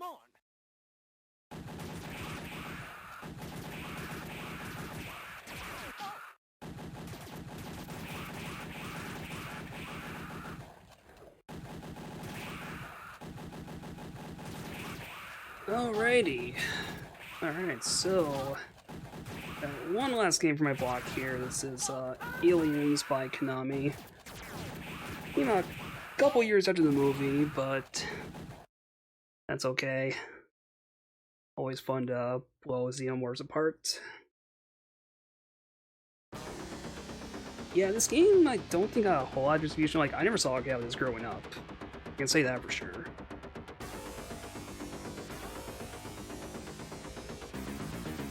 on. Alrighty. Alright, so one last game for my block here. This is Aliens by Konami. You know, a couple years after the movie, but that's okay. Always fun to blow Xenomorphs apart. Yeah, this game I don't think got a whole lot of distribution. Like, I never saw a game like this growing up. I can say that for sure.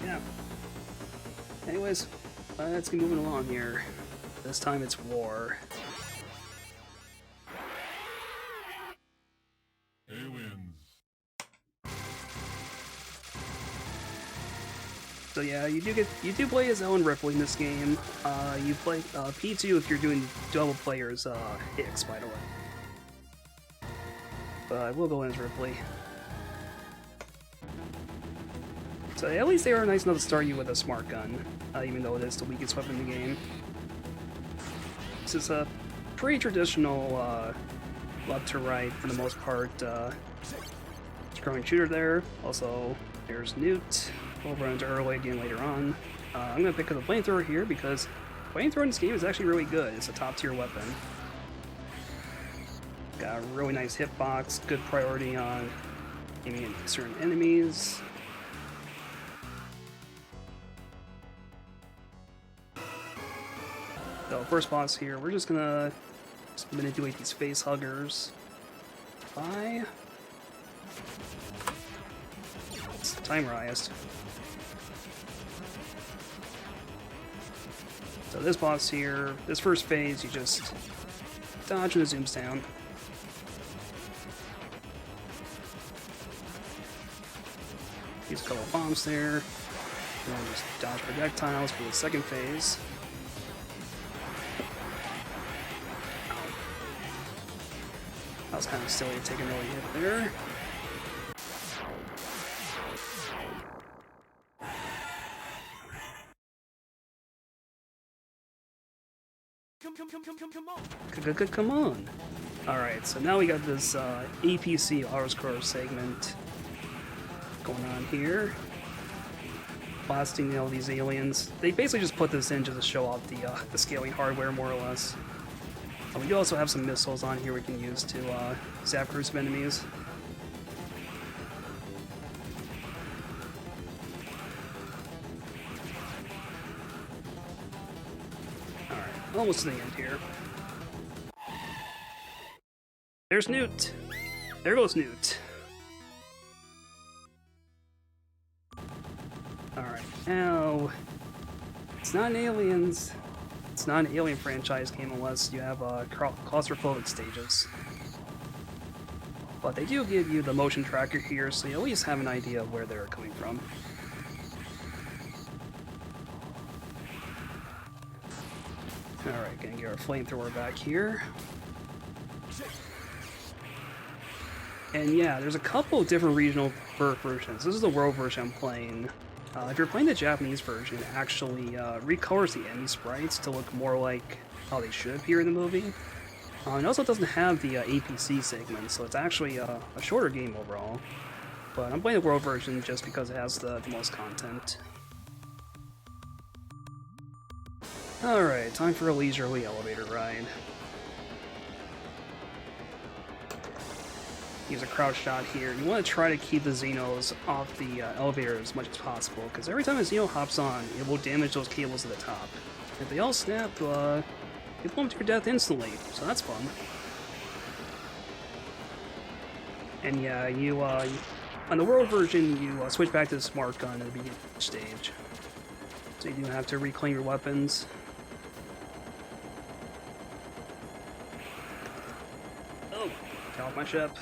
Yeah. Anyways, let's keep moving along here. This time it's war. Aliens. So yeah, you do play as Ellen Ripley in this game. You play P2 if you're doing double players Hicks, by the way. But I will go in as Ripley. So at least they are nice enough to start you with a smart gun, even though it is the weakest weapon in the game. This is a pretty traditional left to right for the most part. Scrolling shooter there. Also, there's Newt. We'll run into Early again later on. I'm going to pick up the flamethrower here because flamethrower in this game is actually really good. It's a top tier weapon. Got a really nice hitbox, good priority on aiming at certain enemies. So first boss here, we're just gonna manipulate these face huggers by timerized. So this boss here, this first phase, you just dodge when it zooms down. Use a couple bombs there, and then just dodge projectiles for the second phase. That was kind of silly to take an early hit there. Come on! Alright, so now we got this APC autoscroller segment going on here. Blasting all these aliens. They basically just put this in just to show off the scaling hardware, more or less. We do also have some missiles on here we can use to zap groups of enemies. Alright, almost to the end here. There's Newt! There goes Newt. Alright, now... It's not Aliens. It's not an Alien franchise game unless you have claustrophobic stages. But they do give you the motion tracker here, so you at least have an idea of where they're coming from. Alright, gonna get our flamethrower back here. And yeah, there's a couple different regional versions. This is the world version I'm playing. If you're playing the Japanese version, it actually recolors the enemy sprites to look more like how they should appear in the movie. It also doesn't have the APC segment, so it's actually a shorter game overall. But I'm playing the world version just because it has the most content. Alright, time for a leisurely elevator ride. Use a crouch shot here. You want to try to keep the Xenos off the elevator as much as possible, because every time a Xeno hops on, it will damage those cables at the top. If they all snap, you blow them to your death instantly, so that's fun. And yeah, on the world version, you switch back to the smart gun at the beginning of each stage. So you do have to reclaim your weapons. Oh, get off my ship.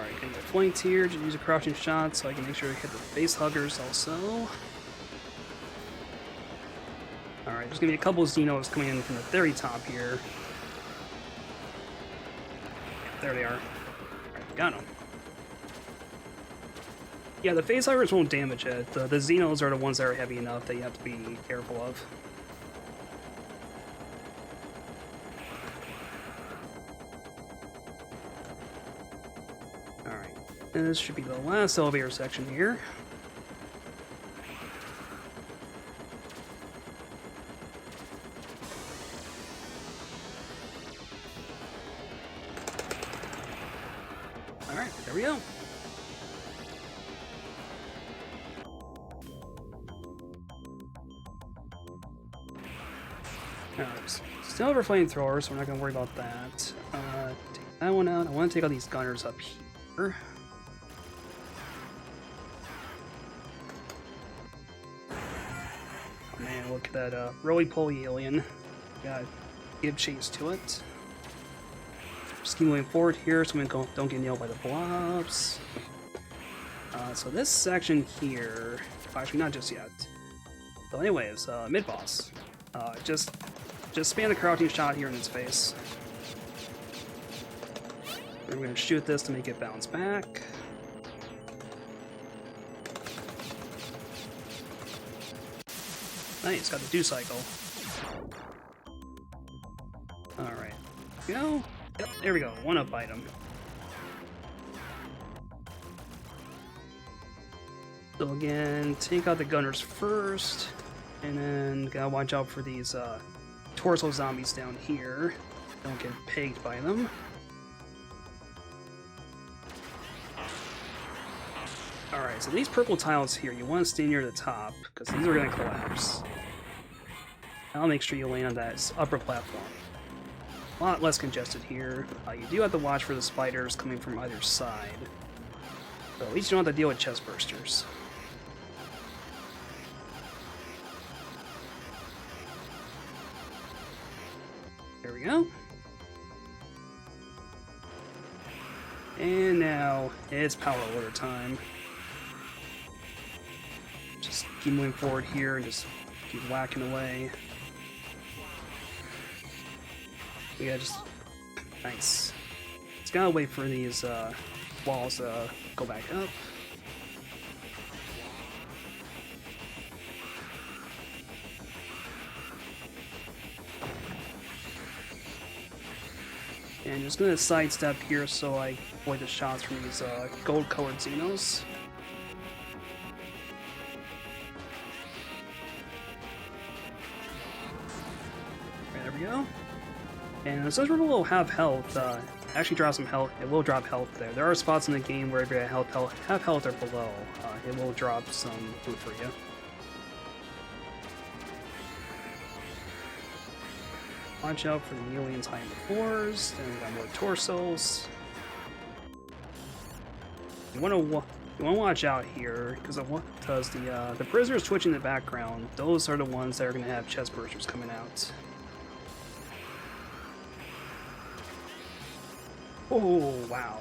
Alright, gonna get flanked here. Just use a crouching shot so I can make sure to hit the face huggers also. Alright, there's gonna be a couple of Xenos coming in from the very top here. There they are. Alright, got them. Yeah, the face huggers won't damage it. The Xenos are the ones that are heavy enough that you have to be careful of. Alright, and this should be the last elevator section here. Alright, there we go. Alright, still have our flamethrower, so we're not going to worry about that. Take that one out. I want to take all these gunners up here. Oh man, look at that roly-poly alien. Gotta give chase to it. Just keep moving forward here so we don't get nailed by the blobs. So this section here, actually not just yet. So anyways, mid-boss. Just spam the crouching shot here in its face. We're going to shoot this to make it bounce back. Nice, got the do cycle. Alright, go. Yep, there we go, one-up item. So again, take out the gunners first, and then gotta watch out for these torso zombies down here. Don't get pegged by them. Alright, so these purple tiles here, you want to stay near the top, because these are going to collapse. I'll make sure you land on that upper platform. A lot less congested here. You do have to watch for the spiders coming from either side. So at least you don't have to deal with chest bursters. There we go. And now it's power order time. Just keep moving forward here and just keep whacking away. Yeah, just nice. Just gotta wait for these walls to go back up. And just gonna sidestep here so I avoid the shots from these gold-colored Xenos. There we go. And since we're below half health, actually drop some health. It will drop health there. There are spots in the game where if you're at half health or below, it will drop some food for you. Watch out for the aliens hiding the floors. Then we got more torsos. You want to watch out here because the prisoners twitching in the background. Those are the ones that are going to have chest bursters coming out. Oh wow!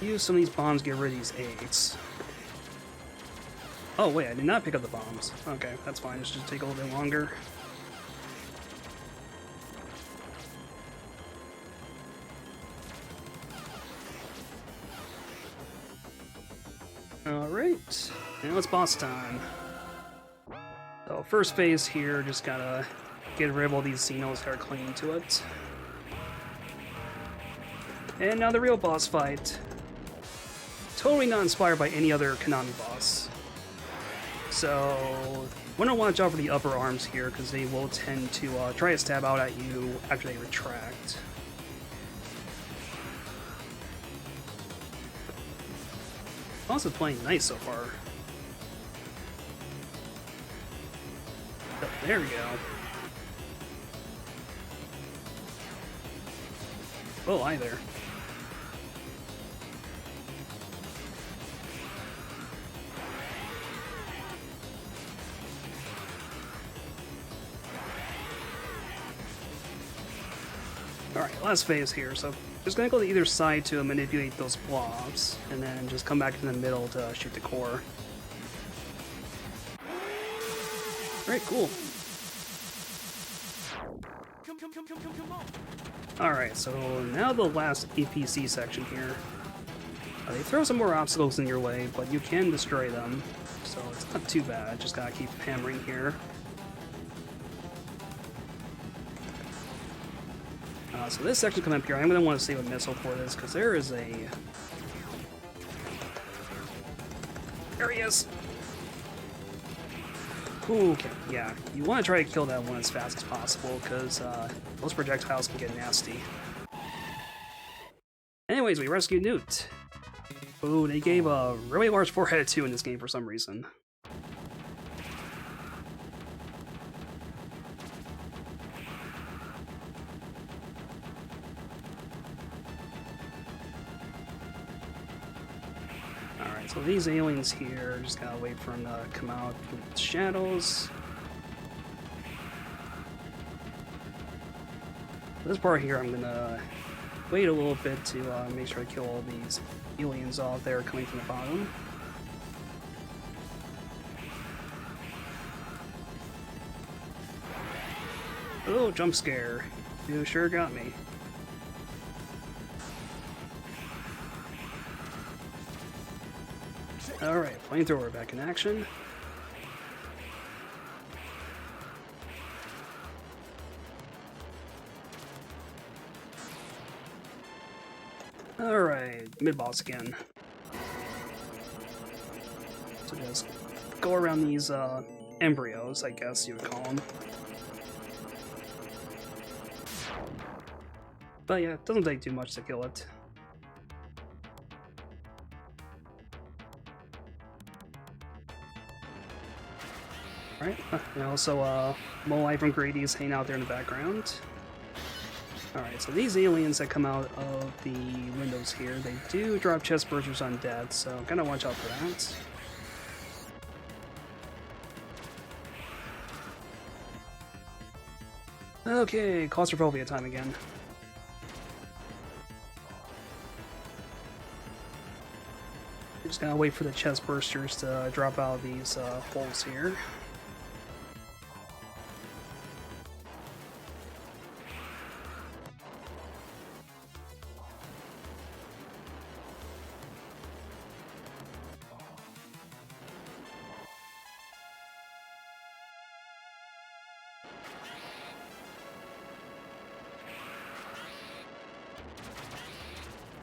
Use some of these bombs to get rid of these eggs. Oh wait, I did not pick up the bombs. Okay, that's fine. It's just take a little bit longer. Alright, now it's boss time. So first phase here, just gotta get rid of all these Xenos that are clinging to it. And now the real boss fight. Totally not inspired by any other Konami boss. So, want to watch out for the upper arms here, because they will tend to try to stab out at you after they retract. Also playing nice so far. Oh, there we go. Oh, hi there. Alright, last phase here, so just gonna go to either side to manipulate those blobs, and then just come back to the middle to shoot the core. Alright, cool. Alright, so now the last APC section here. They throw some more obstacles in your way, but you can destroy them, so it's not too bad. Just gotta keep hammering here. So this section coming up here, I'm going to want to save a missile for this, because there is a... There he is! Ooh, okay, yeah. You want to try to kill that one as fast as possible, because those projectiles can get nasty. Anyways, we rescued Newt. Ooh, they gave a really large forehead too in this game for some reason. Alright, so these aliens here, just gotta wait for them to come out from the shadows. This part here, I'm gonna wait a little bit to make sure I kill all these aliens off there coming from the bottom. Oh, jump scare. You sure got me. Alright, flamethrower back in action. Alright, mid-boss again. So just go around these embryos, I guess you would call them. But yeah, it doesn't take too much to kill it. Alright, and also Moai from Grady's hanging out there in the background. Alright, so these aliens that come out of the windows here, they do drop chest bursters on death, so gotta watch out for that. Okay, claustrophobia time again. Just gotta wait for the chest bursters to drop out of these holes here.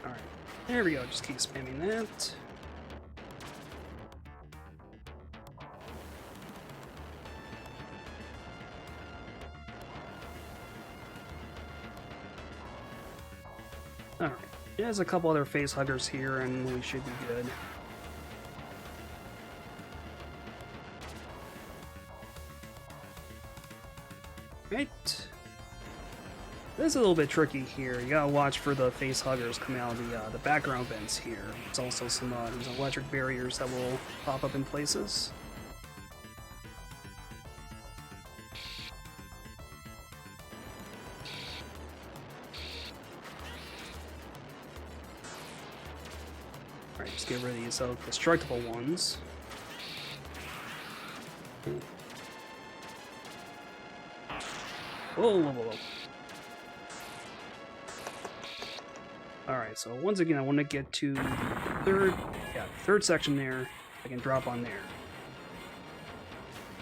Alright, there we go, just keep spamming that. Alright, there's a couple other face huggers here and we should be good. Right. This is a little bit tricky here. You gotta watch for the face huggers coming out of the background vents here. There's also some there's electric barriers that will pop up in places. Alright, just get rid of these destructible ones. Whoa, whoa, whoa. Alright, so once again, I want to get to the third section there. I can drop on there.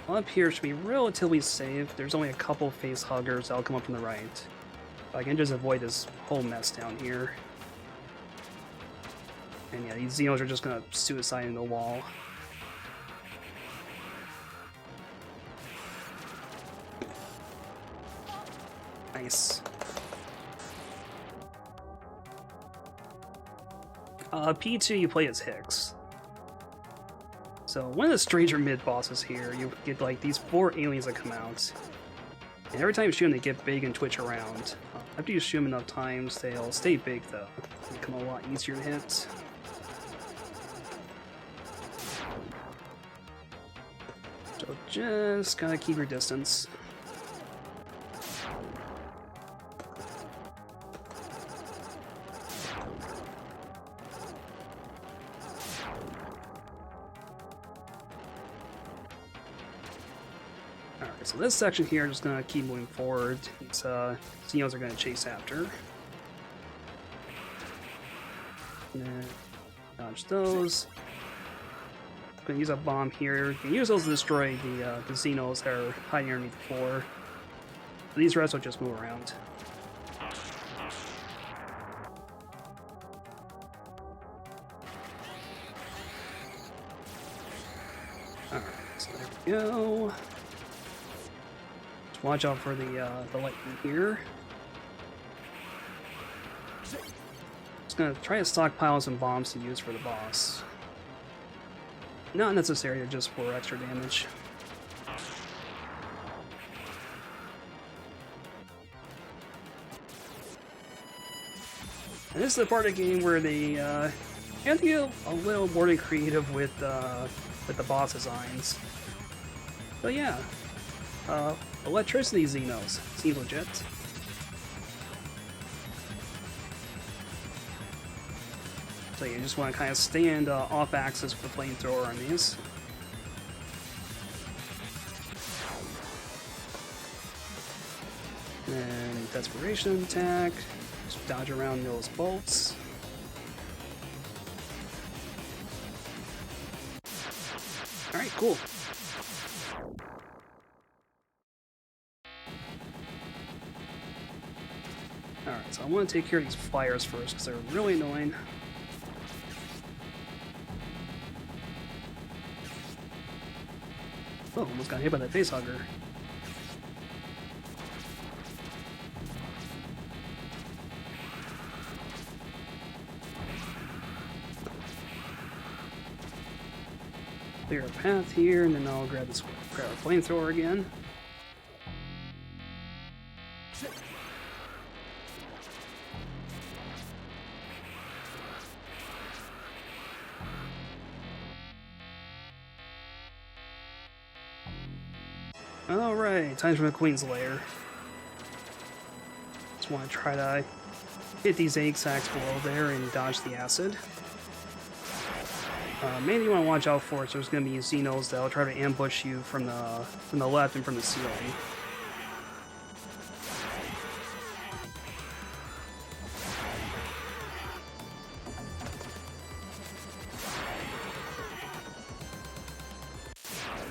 Up here should be relatively safe. There's only a couple face huggers that'll come up from the right. But I can just avoid this whole mess down here. And yeah, these Xenos are just gonna suicide in the wall. Nice. P2 you play as Hicks. So one of the stranger mid-bosses here, you get like these 4 aliens that come out. And every time you shoot them, they get big and twitch around. After you shoot them enough times, they'll stay big though. They become a lot easier to hit. So just gotta keep your distance. Alright, so this section here, I'm just gonna keep moving forward. These Xenos are gonna chase after. And then dodge those. I'm gonna use a bomb here. You can use those to destroy the Xenos that are hiding underneath the floor. These rest will just move around. Alright, so there we go. Just watch out for the lightning here. Just gonna try to stockpile some bombs to use for the boss. Not necessary, just for extra damage. And this is the part of the game where they have to get a little more creative with the boss designs. But yeah, electricity Xenos seems legit. So you just want to kind of stand off axis with the flamethrower on these. And desperation attack. Just dodge around those bolts. Alright, cool. Alright, so I want to take care of these fires first because they're really annoying. Oh, almost got hit by that facehugger. Clear a path here, and then I'll grab this flamethrower again. Alright, time for the Queen's Lair. Just want to try to hit these egg sacs below there and dodge the acid. Mainly you want to watch out for is there's going to be Xenos that will try to ambush you from the left and from the ceiling.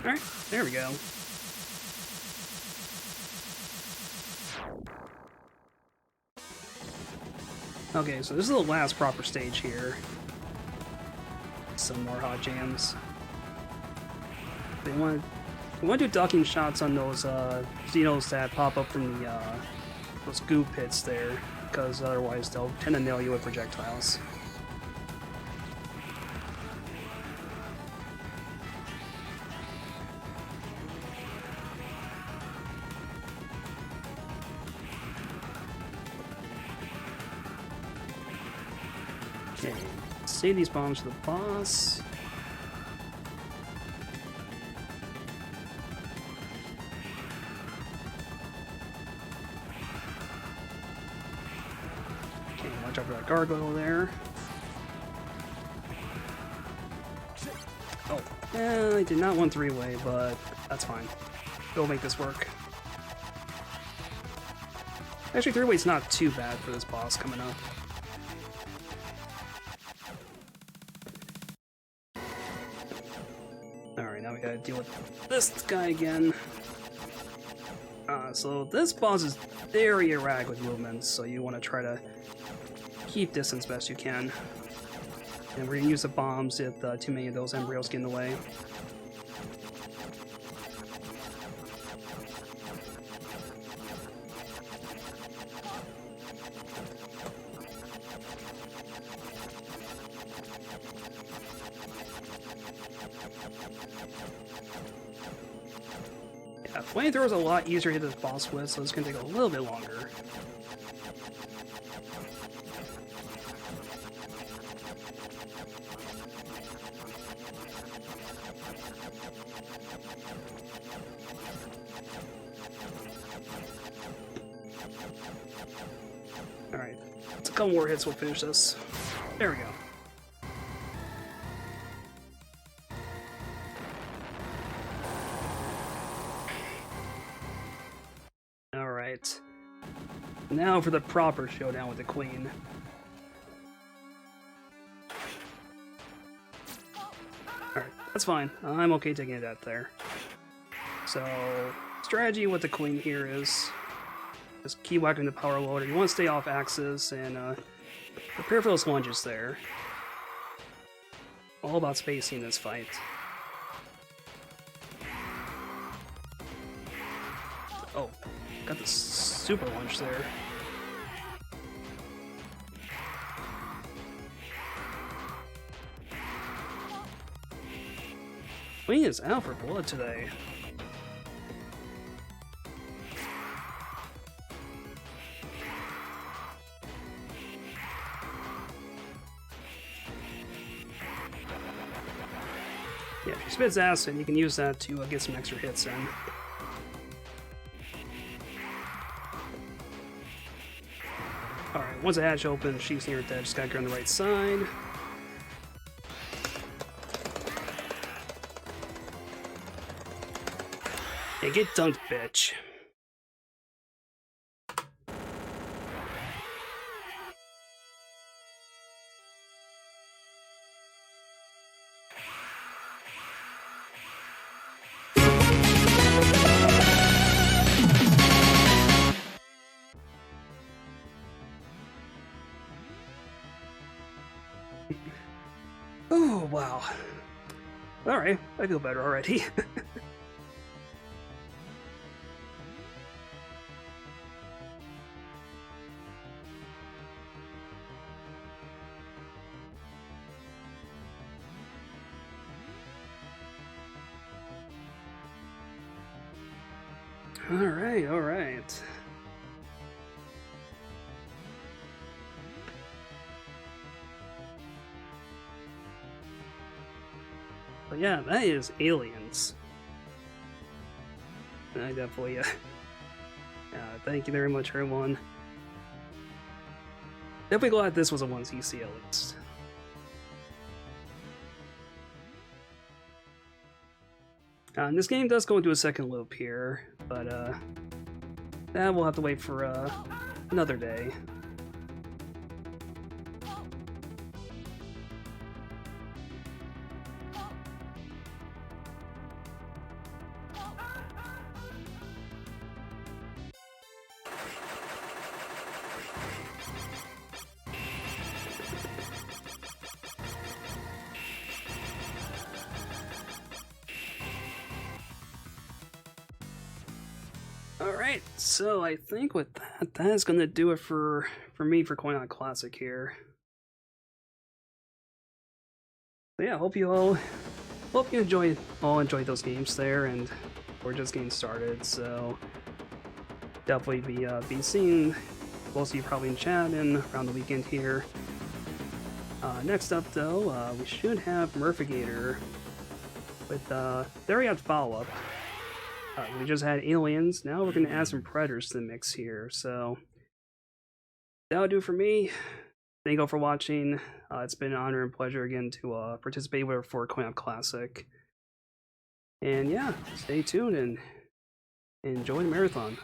Alright, there we go. Okay, so this is the last proper stage here. Some more hot jams. They want to do ducking shots on those Xenos that pop up from the those goo pits there, because otherwise they'll tend to nail you with projectiles. Okay, save these bombs for the boss. Okay, watch out for that gargoyle there. Oh, I did not want three-way, but that's fine. It'll make this work. Actually, three-way's not too bad for this boss coming up. Alright, now we gotta deal with this guy again. So this boss is very erratic with movements, so you want to try to keep distance best you can. And we're gonna use the bombs if too many of those embryos get in the way. Yeah, flamethrower is a lot easier to hit this boss with, so it's gonna take a little bit longer. Alright, it's a couple more hits, we'll finish this. There we go. Now for the proper showdown with the queen. Alright, that's fine. I'm okay taking it out there. So, strategy with the queen here is just keep whacking the power loader. You want to stay off axis and prepare for those lunges there. All about spacing this fight. Oh, got the super lunge there. Queen is out for blood today. Yeah, if she spits acid, you can use that to get some extra hits in. Alright, once the hatch opens, she's near dead. Just gotta get on the right side. Yeah, get dunked, bitch. Oh, wow. Alright, I feel better already. Alright, alright. But yeah, that is Aliens. I definitely, thank you very much, everyone. Definitely glad this was a 1cc at least. And this game does go into a second loop here, but that we'll have to wait for another day. Alright, so I think with that is going to do it for me for Coin Out Classic here. So yeah, hope you all enjoyed those games there, and we're just getting started, so definitely be seeing most of you probably in chat and around the weekend here. Next up though, we should have Murphigator with there we have follow-up. We just had Aliens, now we're going to add some Predators to the mix here, so that'll do it for me. Thank you all for watching. It's been an honor and pleasure again to participate for Coin Out Classic. And yeah, stay tuned and enjoy the marathon.